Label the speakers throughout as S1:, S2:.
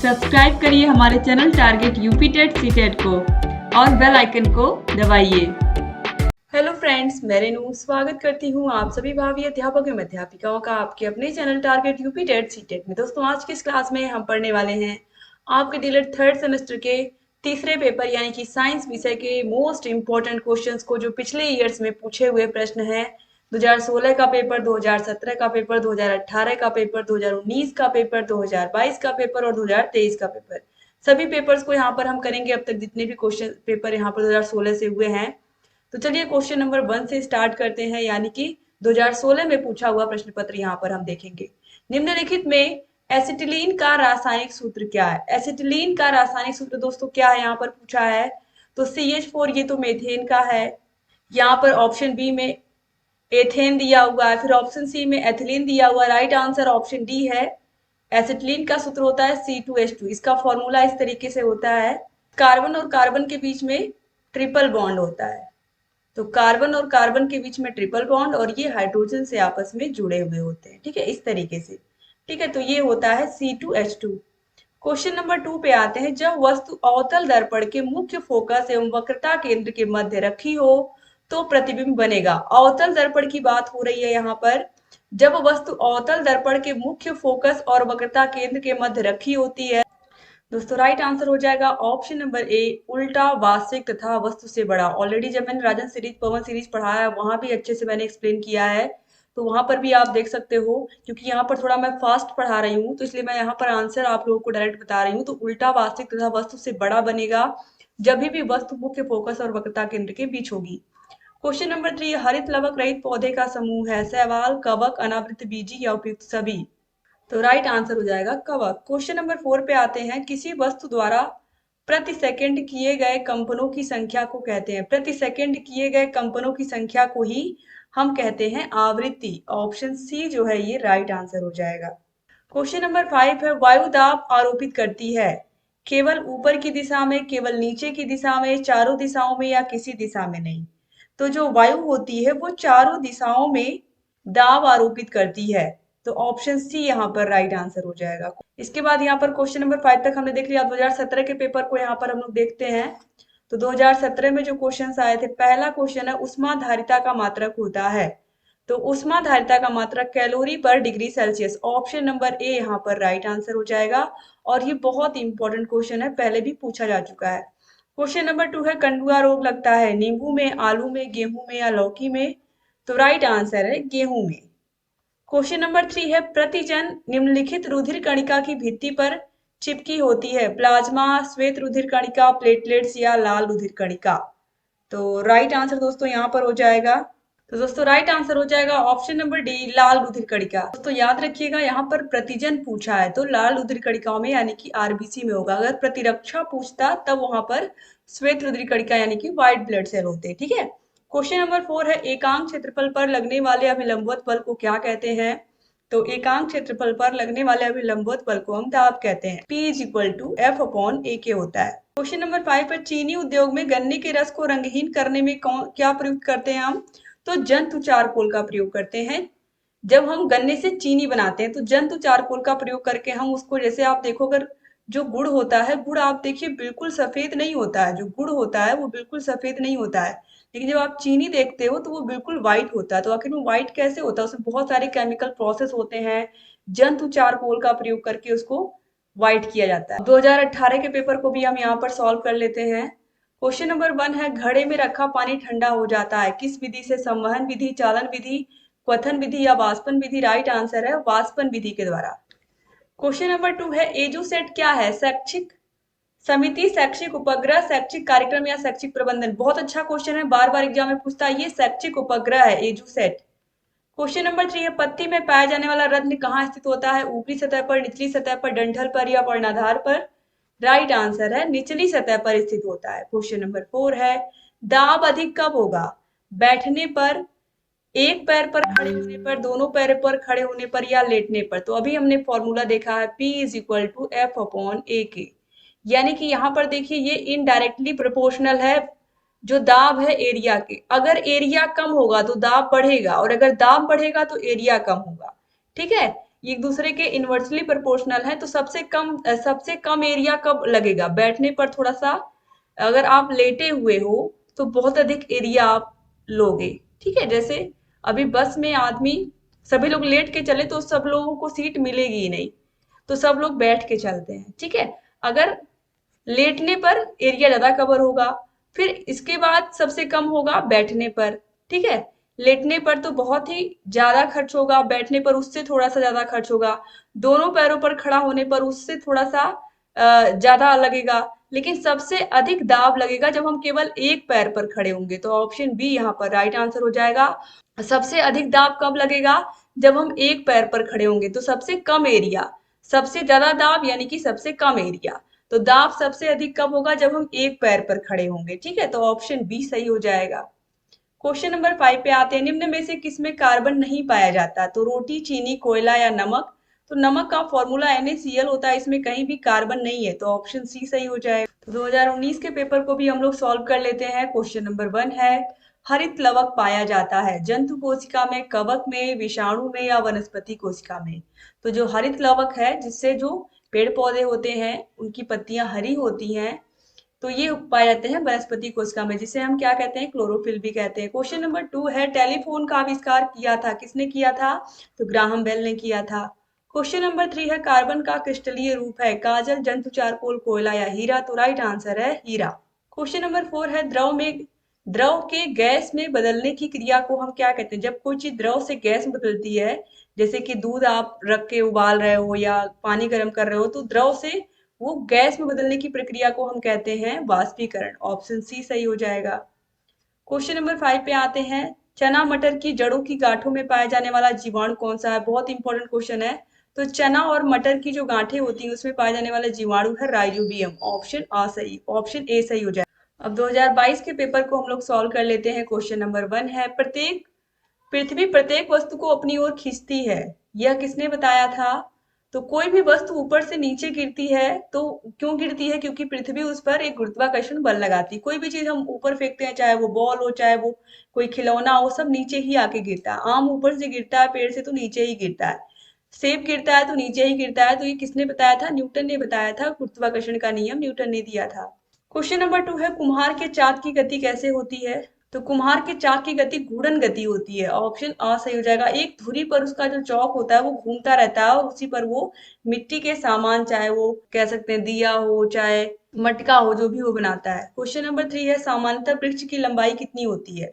S1: Subscribe करिए हमारे channel target UP TET CTET को और बेल आइकन को दबाइए। हेलो फ्रेंड्स, मैं रेनू स्वागत करती हूँ आप सभी भावी अध्यापक एवं अध्यापिकाओं का आपके अपने channel target UP TET CTET में। दोस्तों, आज की इस क्लास में हम पढ़ने वाले हैं आपके डीएलएड थर्ड सेमेस्टर के तीसरे पेपर यानी कि साइंस विषय के मोस्ट इंपॉर्टेंट क्वेश्चंस को, जो पिछले ईयर्स में पूछे हुए प्रश्न हैं। 2016 का पेपर, 2017 का पेपर, 2018 का पेपर, 2019 का पेपर, 2022 का पेपर और 2023 का पेपर, सभी पेपर्स को यहाँ पर हम करेंगे। अब तक जितने भी क्वेश्चन पेपर यहाँ पर 2016 से हुए हैं। तो चलिए क्वेश्चन नंबर 1 से स्टार्ट करते हैं, यानी कि 2016 में पूछा हुआ प्रश्न पत्र यहाँ पर हम देखेंगे। निम्नलिखित में एसिटिलीन का रासायनिक सूत्र क्या है? एसिटिलीन का रासायनिक सूत्र दोस्तों क्या है यहाँ पर पूछा है। तो CH4, ये तो मेथेन का है। यहाँ पर ऑप्शन बी में एथेन दिया हुआ है, फिर ऑप्शन सी में एथिलीन दिया हुआ है। राइट आंसर ऑप्शन डी है। एसिटिलीन का सूत्र होता है C2H2। इसका फॉर्मूला इस तरीके से होता है, कार्बन और कार्बन के बीच में ट्रिपल बॉन्ड होता है। तो कार्बन और कार्बन के बीच में ट्रिपल बॉन्ड और ये हाइड्रोजन से आपस में जुड़े हुए होते हैं। ठीक है, इस तरीके से। ठीक है, तो ये होता है C2H2। क्वेश्चन नंबर 2 पे आते हैं। जब वस्तु अवतल दर्पण के मुख्य फोकस एवं वक्रता केंद्र के मध्य रखी हो तो प्रतिबिंब बनेगा। अवतल दर्पण की बात हो रही है यहाँ पर। जब वस्तु अवतल दर्पण के मुख्य फोकस और वक्रता केंद्र के मध्य रखी होती है दोस्तों, राइट आंसर हो जाएगा ऑप्शन नंबर ए, उल्टा, वास्तविक तथा वस्तु से बड़ा। ऑलरेडी जब मैंने राजन सीरीज, पवन सीरीज पढ़ाया है, वहां भी अच्छे से मैंने एक्सप्लेन किया है, तो वहां पर भी आप देख सकते हो। क्योंकि यहाँ पर थोड़ा मैं फास्ट पढ़ा रही हूँ, तो इसलिए मैं यहाँ पर आंसर आप लोगों को डायरेक्ट बता रही हूँ। तो उल्टा, वास्तविक तथा वस्तु से बड़ा बनेगा जब भी वस्तु मुख्य फोकस और वक्रता केंद्र के बीच होगी। क्वेश्चन नंबर 3, हरित लवक रहित पौधे का समूह है शैवाल, कवक, अनावृत बीजी या उपयुक्त सभी। तो राइट आंसर हो जाएगा कवक। क्वेश्चन नंबर 4 पे आते हैं। किसी वस्तु द्वारा प्रति सेकंड किए गए कंपनों की संख्या को कहते हैं, प्रति सेकंड किए गए कंपनों की संख्या को ही हम कहते हैं आवृत्ति। ऑप्शन सी जो है ये राइट आंसर हो जाएगा। क्वेश्चन नंबर 5 है। वायु दाब आरोपित करती है केवल ऊपर की दिशा में, केवल नीचे की दिशा में, चारों दिशाओं में या किसी दिशा में नहीं। तो जो वायु होती है वो चारों दिशाओं में दाब आरोपित करती है। तो ऑप्शन सी यहाँ पर राइट आंसर हो जाएगा। इसके बाद यहाँ पर क्वेश्चन नंबर 5 तक हमने देख लिया। 2017 के पेपर को यहाँ पर हम लोग देखते हैं। तो 2017 में जो क्वेश्चन आए थे, पहला क्वेश्चन है उष्माधारिता का मात्रक होता है। तो उष्माधारिता का मात्रक कैलोरी पर degree Celsius. Option number A यहाँ पर राइट आंसर हो जाएगा। और ये बहुत इंपॉर्टेंट क्वेश्चन है, पहले भी पूछा जा चुका है। क्वेश्चन नंबर 2 है। कंडुआ रोग लगता है नींबू में, आलू में, गेहूं में या लौकी में। तो राइट आंसर है गेहूं में। क्वेश्चन नंबर 3 है। प्रतिजन निम्नलिखित रुधिर कणिका की भित्ति पर चिपकी होती है, प्लाज्मा, श्वेत रुधिर कणिका, प्लेटलेट्स या लाल रुधिर कणिका। तो राइट आंसर दोस्तों यहाँ पर हो जाएगा। तो दोस्तों राइट आंसर हो जाएगा ऑप्शन नंबर डी, लाल रुधिर कणिका। दोस्तों याद रखिएगा, यहाँ पर प्रतिजन पूछा है तो लाल रुधिर कणिकाओं में यानी कि आरबीसी में होगा। अगर प्रतिरक्षा पूछता तब वहां पर श्वेत रुधिर कणिका यानी कि व्हाइट ब्लड सेल होते। ठीक है। क्वेश्चन नंबर 4 है। एकांक क्षेत्रफल पर लगने वाले अभिलंबवत बल को क्या कहते हैं? तो एकांक क्षेत्रफल पर लगने वाले अभिलंबवत बल को हम दाब कहते हैं। P is equal to F/A होता है। क्वेश्चन नंबर 5 पर चीनी उद्योग में गन्ने के रस को रंगहीन करने में क्या प्रयुक्त करते हैं हम? तो जंतु चारकोल का प्रयोग करते हैं। जब हम गन्ने से चीनी बनाते हैं तो जंतु चारकोल का प्रयोग करके हम उसको, जैसे आप देखो, अगर जो गुड़ होता है, गुड़ आप देखिए बिल्कुल सफेद नहीं होता है। जो गुड़ होता है वो बिल्कुल सफेद नहीं होता है, लेकिन जब आप चीनी देखते हो तो वो बिल्कुल व्हाइट होता है। तो आखिर वो व्हाइट कैसे होता है? उसमें बहुत सारे केमिकल प्रोसेस होते हैं, जंतु चारकोल का प्रयोग करके उसको व्हाइट किया जाता है। 2018 के पेपर को भी हम यहाँ पर सॉल्व कर लेते हैं। क्वेश्चन नंबर 1 है। घड़े में रखा पानी ठंडा हो जाता है किस विधि से? संवहन विधि, चालन विधि, क्वथन विधि या वाष्पन विधि। राइट आंसर है वाष्पन विधि के द्वारा। क्वेश्चन नंबर 2 है। एजुसेट क्या है? शैक्षिक समिति, शैक्षिक उपग्रह, शैक्षिक कार्यक्रम या शैक्षिक प्रबंधन। बहुत अच्छा क्वेश्चन है, बार बार एग्जाम में पूछता है। ये शैक्षिक उपग्रह है, एजुसेट। क्वेश्चन नंबर 3 है। पत्ती में पाया जाने वाला रत्न कहाँ स्थित होता है? ऊपरी सतह पर, निचली सतह पर, डंठल पर या पर्णाधार पर। राइट आंसर है निचली सतह पर स्थित होता है। क्वेश्चन नंबर 4 है। दाब अधिक कब होगा? बैठने पर, एक पैर पर खड़े होने पर, दोनों पैर पर खड़े होने पर या लेटने पर। तो अभी हमने फॉर्मूला देखा है, P is equal to F/A के। यानी कि यहाँ पर देखिए ये इनडायरेक्टली प्रोपोर्शनल है जो दाब है एरिया के। अगर एरिया कम होगा तो दाब बढ़ेगा और अगर दाब बढ़ेगा तो एरिया कम होगा। ठीक है, एक दूसरे के इन्वर्सली प्रोपोर्शनल है, तो सबसे कम एरिया कब लगेगा? बैठने पर थोड़ा सा, अगर आप लेटे हुए हो तो बहुत अधिक एरिया आप लोगे। ठीक है, जैसे अभी बस में आदमी, सभी लोग लेट के चले तो सब लोगों को सीट मिलेगी ही नहीं, तो सब लोग बैठ के चलते हैं। ठीक है, अगर लेटने पर एरिया ज्यादा कवर होगा, फिर इसके बाद सबसे कम होगा बैठने पर। ठीक है, लेटने पर तो बहुत ही ज्यादा खर्च होगा, बैठने पर उससे थोड़ा सा ज्यादा खर्च होगा, दोनों पैरों पर खड़ा होने पर उससे थोड़ा सा ज्यादा लगेगा, लेकिन सबसे अधिक दाब लगेगा जब हम केवल एक पैर पर खड़े होंगे, तो ऑप्शन बी यहाँ पर राइट आंसर हो जाएगा। सबसे अधिक दाब कब लगेगा? जब हम एक पैर पर खड़े होंगे, तो सबसे कम एरिया, सबसे ज्यादा दाब यानी कि सबसे कम एरिया, तो दाब सबसे अधिक कब होगा? जब हम एक पैर पर खड़े होंगे। ठीक है, तो ऑप्शन बी सही हो जाएगा। क्वेश्चन नंबर 5 पे आते हैं, निम्न में से किसमें कार्बन नहीं पाया जाता? तो रोटी, चीनी, कोयला या नमक? तो नमक का फॉर्मूला NaCl होता है, इसमें कहीं भी कार्बन नहीं है, तो ऑप्शन सी सही हो जाएगा। तो 2019 के पेपर को भी हम लोग सॉल्व कर लेते हैं। क्वेश्चन नंबर 1 है, हरित लवक पाया जाता है जंतु कोशिका में, कवक में, विषाणु में या वनस्पति कोशिका में? तो जो हरित लवक है, जिससे जो पेड़ पौधे होते हैं उनकी पत्तियां हरी होती हैं, तो ये पाए जाते हैं वनस्पति कोशिका में, जिसे हम क्या कहते हैं? क्लोरोफिल भी कहते हैं। क्वेश्चन नंबर 2 है, टेलीफोन का आविष्कार किया था, किसने किया था? तो ग्राहम बेल ने किया था। क्वेश्चन नंबर 3 है, कार्बन का क्रिस्टलीय रूप है, काजल, जंतु चारकोल, कोयला या हीरा? तो राइट आंसर है हीरा। क्वेश्चन नंबर 4 है, द्रव के गैस में बदलने की क्रिया को हम क्या कहते हैं? जब कोई चीज द्रव से गैस में बदलती है, जैसे कि दूध आप रख के उबाल रहे हो या पानी गर्म कर रहे हो, तो द्रव से वो गैस में बदलने की प्रक्रिया को हम कहते हैं वाष्पीकरण। ऑप्शन सी सही हो जाएगा। क्वेश्चन नंबर 5 पे आते हैं, चना मटर की जड़ों की गांठों में पाया जाने वाला जीवाणु कौन सा है? बहुत इंपॉर्टेंट क्वेश्चन है। तो चना और मटर की जो गांठें होती हैं उसमें पाया जाने वाला जीवाणु है राइजोबियम। ऑप्शन ए सही हो जाए। अब 2022 के पेपर को हम लोग सॉल्व कर लेते हैं। क्वेश्चन नंबर 1 है, पृथ्वी प्रत्येक वस्तु को अपनी ओर खींचती है, यह किसने बताया था? तो कोई भी वस्तु ऊपर से नीचे गिरती है, तो क्यों गिरती है? क्योंकि पृथ्वी उस पर एक गुरुत्वाकर्षण बल लगाती है। कोई भी चीज हम ऊपर फेंकते हैं, चाहे वो बॉल हो, चाहे वो कोई खिलौना हो, सब नीचे ही आके गिरता है। आम ऊपर से गिरता है, पेड़ से तो नीचे ही गिरता है, सेब गिरता है तो नीचे ही गिरता है। तो ये किसने बताया था? न्यूटन ने बताया था, गुरुत्वाकर्षण का नियम न्यूटन ने दिया था। क्वेश्चन नंबर 2 है, कुम्हार के चाक की गति कैसे होती है? तो कुम्हार के चाक की गति घूर्णन गति होती है। ऑप्शन आ सही हो जाएगा। एक धुरी पर उसका जो चौक होता है वो घूमता रहता है और उसी पर वो मिट्टी के सामान, चाहे वो कह सकते हैं दिया हो, चाहे मटका हो, जो भी वो बनाता है। क्वेश्चन नंबर 3 है, सामान्यतः वृक्ष की लंबाई कितनी होती है?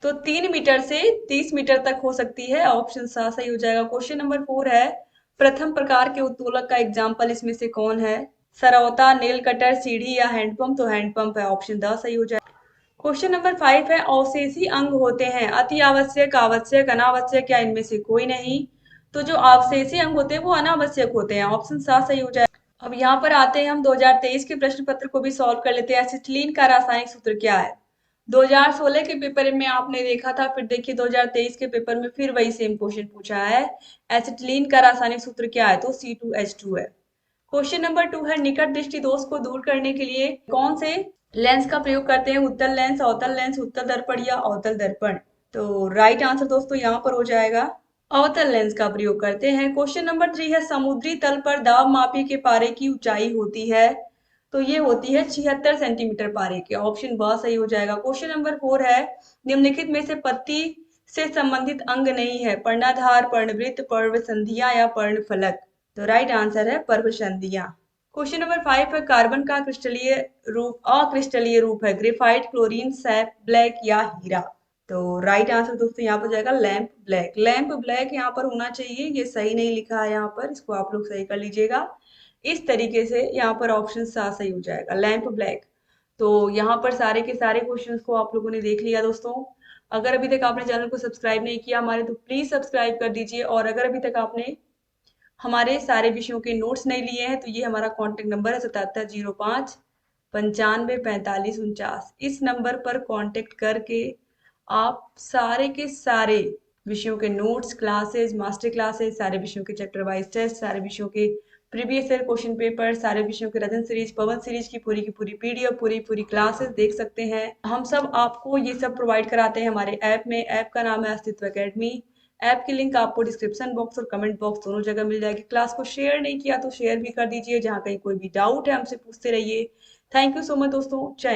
S1: तो 3 मीटर से 30 मीटर तक हो सकती है। ऑप्शन सा सही हो जाएगा। क्वेश्चन नंबर 4 है, प्रथम प्रकार के उत्तोलक का एग्जाम्पल इसमें से कौन है? सरौता, नेल कटर, सीढ़ी या हैंडपंप? तो हैंडपंप है, ऑप्शन द सही हो जाएगा। क्वेश्चन नंबर 5 है, अवशेषी अंग होते हैं, अति आवश्यक, आवश्यक, अनावश्यक या इनमें से कोई नहीं? तो जो अवशेषी अंग होते हैं वो अनावश्यक होते हैं। ऑप्शन सा सही हो जाएगा। अब यहाँ पर आते हैं, हम 2023 के प्रश्न पत्र को भी सॉल्व कर लेते हैं। एसिटिलीन का रासायनिक सूत्र क्या है? 2016 के पेपर में आपने देखा था, फिर देखिए 2023 के पेपर में फिर वही सेम क्वेश्चन पूछा है। एसिटिलीन का रासायनिक सूत्र क्या है? तो C2H2 है। क्वेश्चन नंबर 2 है, निकट दृष्टि दोष को दूर करने के लिए कौन से लेंस का प्रयोग करते हैं? उत्तल लेंस, अवतल लेंस, उत्तल दर्पण या अवतल दर्पण? तो राइट आंसर दोस्तों यहाँ पर हो जाएगा अवतल लेंस का प्रयोग करते हैं। क्वेश्चन नंबर 3 है, समुद्री तल पर दाब मापी के पारे की ऊंचाई होती है, तो ये होती है 76 सेंटीमीटर पारे की। ऑप्शन ब सही हो जाएगा। क्वेश्चन नंबर 4 है, निम्नलिखित में से पत्ती से संबंधित अंग नहीं है? पर्णाधार, पर्णवृत्त, पर्व संधियां या पर्णफलक? तो राइट आंसर है पर्व संधियां। क्वेश्चन नंबर 5 है, कार्बन का अक्रिस्टलीय रूप है, ग्रेफाइट, क्लोरीन, सैप, ब्लैक या हीरा? तो राइट आंसर दोस्तों यहाँ पर जाएगा लैंप ब्लैक। लैंप ब्लैक यहाँ पर होना चाहिए, ये सही नहीं लिखा है यहाँ पर, इसको आप लोग सही कर लीजिएगा। इस तरीके से यहाँ पर ऑप्शन सा सही हो जाएगा, लैंप ब्लैक। तो यहाँ पर सारे के सारे क्वेश्चंस को आप लोगों ने देख लिया दोस्तों। अगर अभी तक आपने चैनल को सब्सक्राइब नहीं किया हमारे, तो प्लीज सब्सक्राइब कर दीजिए। और अगर अभी तक आपने हमारे सारे विषयों के नोट्स नहीं लिए हैं, तो ये हमारा कॉन्टेक्ट नंबर है 7705 95 45 49। इस नंबर पर कॉन्टेक्ट करके आप सारे के सारे विषयों के नोट्स, क्लासेस, मास्टर क्लासेस, सारे विषयों के चैप्टर वाइज टेस्ट, सारे विषयों के प्रीवियस ईयर क्वेश्चन पेपर, सारे विषयों के रजन सीरीज, पवन सीरीज की पूरी पीडीएफ, पूरी क्लासेस देख सकते हैं। हम सब आपको ये सब प्रोवाइड कराते हैं हमारे ऐप में। ऐप का नाम है अस्तित्व एकेडमी। ऐप की लिंक आपको डिस्क्रिप्शन बॉक्स और कमेंट बॉक्स दोनों जगह मिल जाएगी। क्लास को शेयर नहीं किया तो शेयर भी कर दीजिए। जहाँ कहीं कोई भी डाउट है हमसे पूछते रहिए। थैंक यू सो मच दोस्तों। जय